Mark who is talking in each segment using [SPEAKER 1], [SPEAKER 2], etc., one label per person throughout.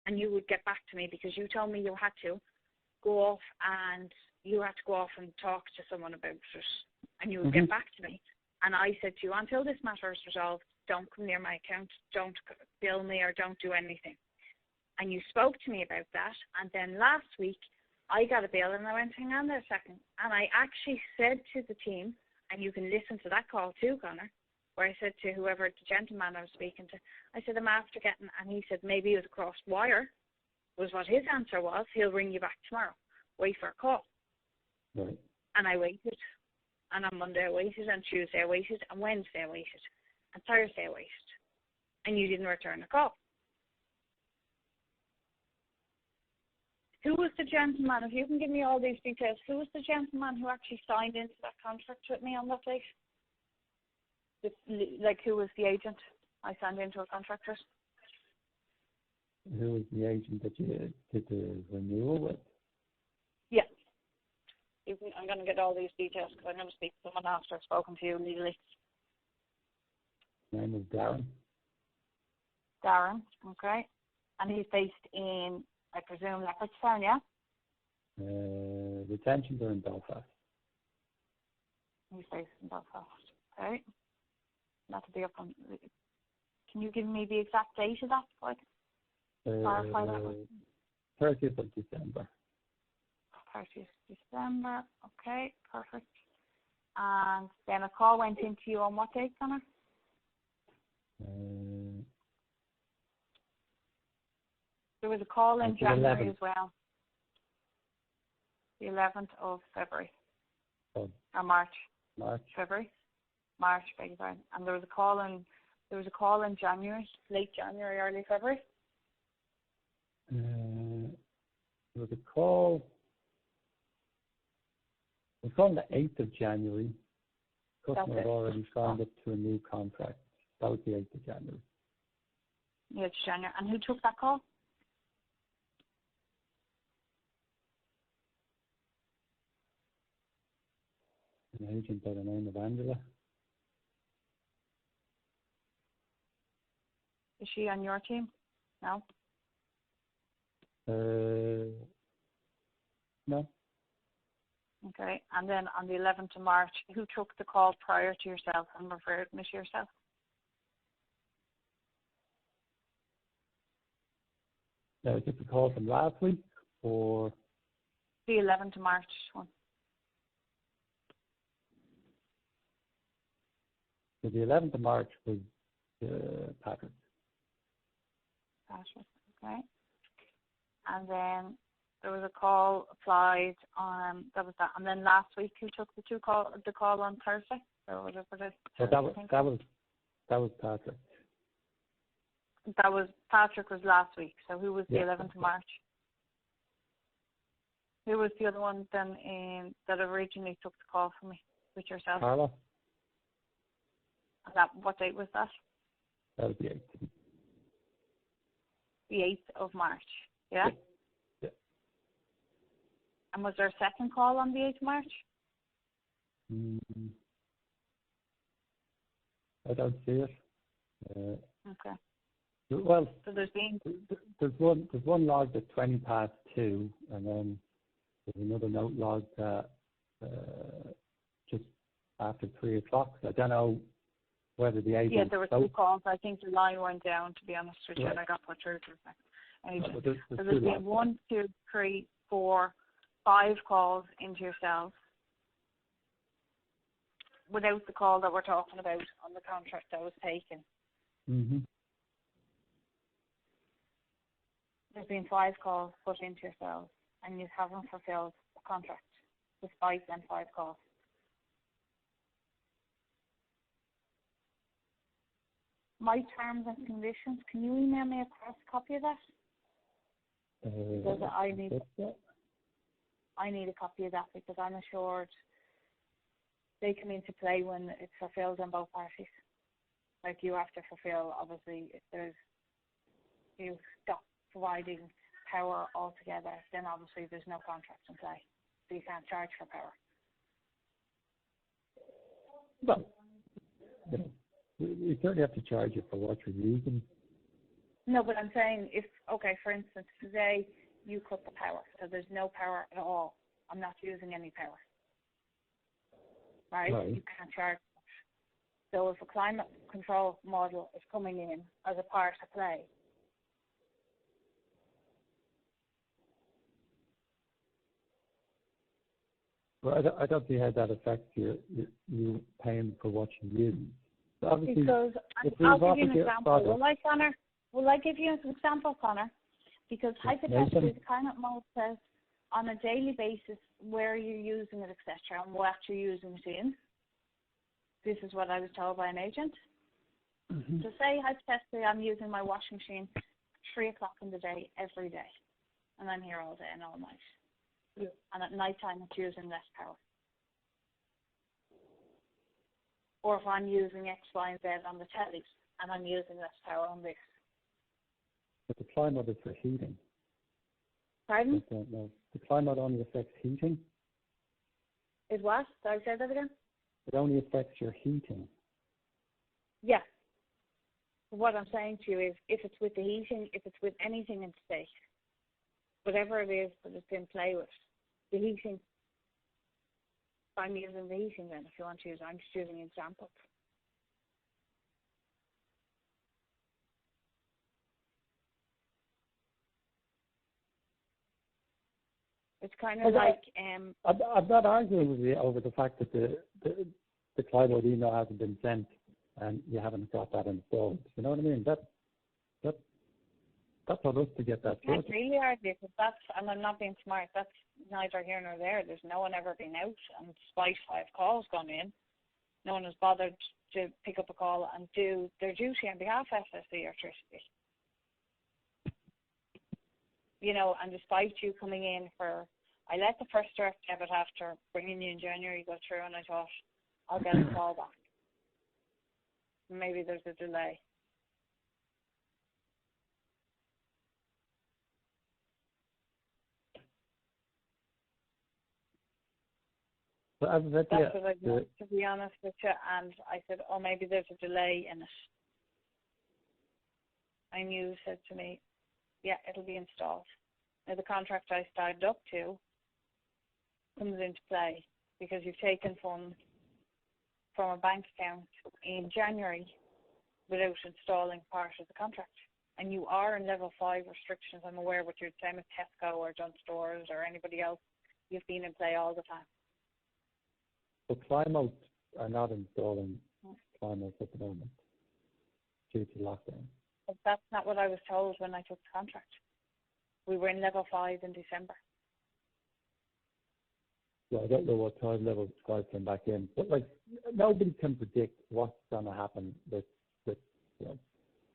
[SPEAKER 1] and you would get back to me because you told me you had to go off and talk to someone about it, and you would get back to me. And I said to you, until this matter is resolved, don't come near my account, don't bill me or don't do anything. And you spoke to me about that. And then last week, I got a bill and I went, hang on there a second. And I actually said to the team, and you can listen to that call too, Connor, where I said to whoever, the gentleman I was speaking to, I said, I'm after getting, and he said, maybe it was across wire, was what his answer was. He'll ring you back tomorrow. Wait for a call.
[SPEAKER 2] Right.
[SPEAKER 1] And I waited. And on Monday I waited, and Tuesday I waited, and Wednesday I waited, and Thursday I waited. And you didn't return a call. Who was the gentleman, if you can give me all these details, who was the gentleman who actually signed into that contract with me on that date? Like, who was the agent I signed into a contract with?
[SPEAKER 2] Who was the agent that you did the renewal with?
[SPEAKER 1] Yeah. I'm going to get all these details because I'm going to speak to someone after I've spoken to you legally.
[SPEAKER 2] His name is Darren.
[SPEAKER 1] Darren, okay. And he's based in, I presume, Leopardstown, yeah?
[SPEAKER 2] Retentions are in Belfast.
[SPEAKER 1] He's based in Belfast, okay. That'll be up on... Can you give me the exact date of that so I can clarify that?
[SPEAKER 2] 30th of December.
[SPEAKER 1] 30th December, okay, perfect. And then a call went into you on what date, Connor? There was a call in January 11th. As well. The 11th of February.
[SPEAKER 2] Oh.
[SPEAKER 1] Or March.
[SPEAKER 2] February.
[SPEAKER 1] March, beg your pardon. And there was a call in January, late January, early February.
[SPEAKER 2] There was a call. It was on the 8th of January. Customer had already signed up to a new contract. That was the 8th of January.
[SPEAKER 1] Yeah, it's January. And who took that call?
[SPEAKER 2] An agent by the name of Angela.
[SPEAKER 1] Is she on your team? No?
[SPEAKER 2] No.
[SPEAKER 1] Okay. And then on the 11th of March, who took the call prior to yourself and referred me to yourself?
[SPEAKER 2] Was this a call from last week or?
[SPEAKER 1] The 11th of March one.
[SPEAKER 2] So the 11th of March was Patrick.
[SPEAKER 1] Patrick, okay. And then there was a call applied on, that was that. And then last week, who took the call on Thursday? Or was it for the Thursday?
[SPEAKER 2] That was Patrick.
[SPEAKER 1] That was, Patrick was last week. So who was the 11th of March? Who was the other one then that originally took the call from me with yourself?
[SPEAKER 2] Carla.
[SPEAKER 1] And what date was that?
[SPEAKER 2] That was the 8th.
[SPEAKER 1] The 8th of March, yeah?
[SPEAKER 2] Yeah.
[SPEAKER 1] And was there a second call on the 8th of March?
[SPEAKER 2] I don't see it.
[SPEAKER 1] Okay.
[SPEAKER 2] Well,
[SPEAKER 1] so there's
[SPEAKER 2] one logged at 2:20, and then there's another note logged just after 3 o'clock. I don't know whether the agent...
[SPEAKER 1] Yeah, there were 2 calls. I think the line went down, to be honest with you, and I got put through to the agent. So there's been 1, 2, 3, 4, 5 calls into yourselves without the call that we're talking about on the contract that was taken.
[SPEAKER 2] Mm-hmm.
[SPEAKER 1] There's been 5 calls put into yourselves, and you haven't fulfilled the contract despite them 5 calls. My terms and conditions, can you email me across a copy of that? Because I need a copy of that because I'm assured they come into play when it's fulfilled on both parties. Like, you have to fulfill, obviously, if you stop providing power altogether, then obviously there's no contract in play. So you can't charge for power.
[SPEAKER 2] Well, we certainly have to charge you for what you're using.
[SPEAKER 1] No, but I'm saying for instance, today you cut the power, so there's no power at all. I'm not using any power. Right? You can't charge. So if a climate control model is coming in as a part of play,
[SPEAKER 2] well, I don't see how that affects you paying for what you use. So obviously,
[SPEAKER 1] because I'll give you an example. Will I give you an example, Connor? Because hypothetically, the climate mode says on a daily basis where you're using it, etc., and what you're using it in. This is what I was told by an agent.
[SPEAKER 2] Mm-hmm.
[SPEAKER 1] So say hypothetically I'm using my washing machine at 3 o'clock in the day every day, and I'm here all day and all night. Yeah. And at night time it's using less power. Or if I'm using X, Y, and Z on the telly, and I'm using less power on this.
[SPEAKER 2] But the climate is for heating.
[SPEAKER 1] Pardon?
[SPEAKER 2] I don't know. The climate only affects heating.
[SPEAKER 1] Is what? Sorry, say that again?
[SPEAKER 2] It only affects your heating.
[SPEAKER 1] Yeah. What I'm saying to you is, if it's with the heating, if it's with anything in space, whatever it is that it's in play with, the heating, I'm using the heating then, if you want to use it. I'm just using examples. It's kind of like...
[SPEAKER 2] I'm not arguing with you over the fact that the Climate email hasn't been sent and you haven't got that installed. You know what I mean? That's on us to get that sorted.
[SPEAKER 1] That's really hard, because and I'm not being smart, that's neither here nor there. There's no one ever been out, and despite 5 calls gone in, no one has bothered to pick up a call and do their duty on behalf of SSE Electricity. You know, and despite you coming in I let the first direct debit after bringing you in January go through, and I thought, I'll get a call back. Maybe there's a delay.
[SPEAKER 2] But as I said,
[SPEAKER 1] that's what I did, to be honest with you, and I said, maybe there's a delay in it. And you said to me, yeah, it'll be installed. Now, the contract I started up to comes into play because you've taken funds from a bank account in January without installing part of the contract. And you are in level 5 restrictions, I'm aware, but you're the same as Tesco or Dunnes Stores or anybody else. You've been in play all the time.
[SPEAKER 2] So Climate are not installing Climate at the moment due to lockdown.
[SPEAKER 1] But that's not what I was told when I took the contract. We were in level 5 in December.
[SPEAKER 2] Well, I don't know what time level 5 came back in, but nobody can predict what's going to happen with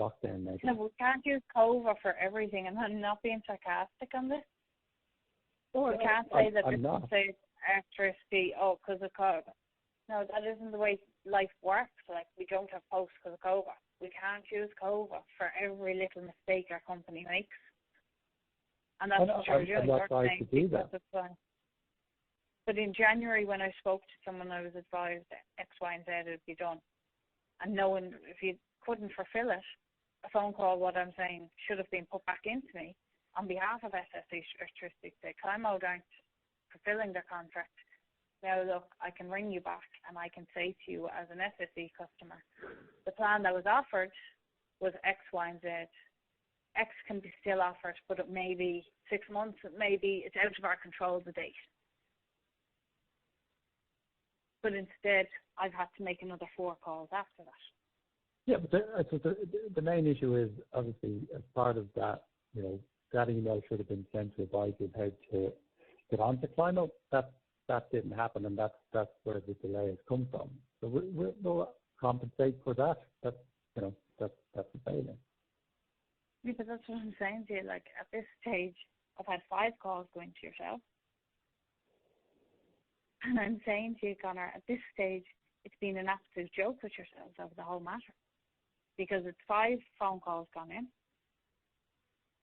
[SPEAKER 2] lockdown measures.
[SPEAKER 1] No, we can't use COVA for everything, and I'm not being sarcastic on this. We can't say that this is safe electricity, because of COVA. No, that isn't the way life works. We don't have posts because of COVA. We can't use COVA for every little mistake our company makes. And that's what you're doing.
[SPEAKER 2] I'm not trying to do that.
[SPEAKER 1] But in January, when I spoke to someone, I was advised that X, Y, and Z would be done. And knowing if you couldn't fulfill it, a phone call, what I'm saying, should have been put back into me on behalf of SSE Electricity to say, Climo aren't fulfilling their contract. Now, look, I can ring you back and I can say to you as an SSE customer, the plan that was offered was X, Y, and Z. X can be still offered, but it may be 6 months, it's out of our control, the date. But instead, I've had to make another 4 calls after that.
[SPEAKER 2] Yeah, but the main issue is, obviously, as part of that, that email should have been sent to advise you how to get onto Climo. That didn't happen, and that's where the delay has come from. So we'll compensate for that. That's a failure.
[SPEAKER 1] Yeah, but that's what I'm saying to you. At this stage, I've had 5 calls going to yourself. And I'm saying to you, Connor, at this stage, it's been an absolute joke with yourselves over the whole matter. Because it's 5 phone calls gone in.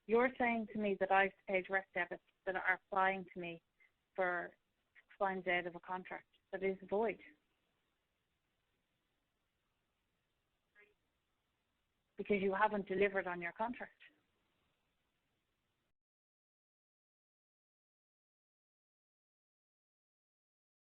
[SPEAKER 1] You're saying to me that I have to pay direct debits that are applying to me for X, Y, and Z of a contract that is void. because you haven't delivered on your contract.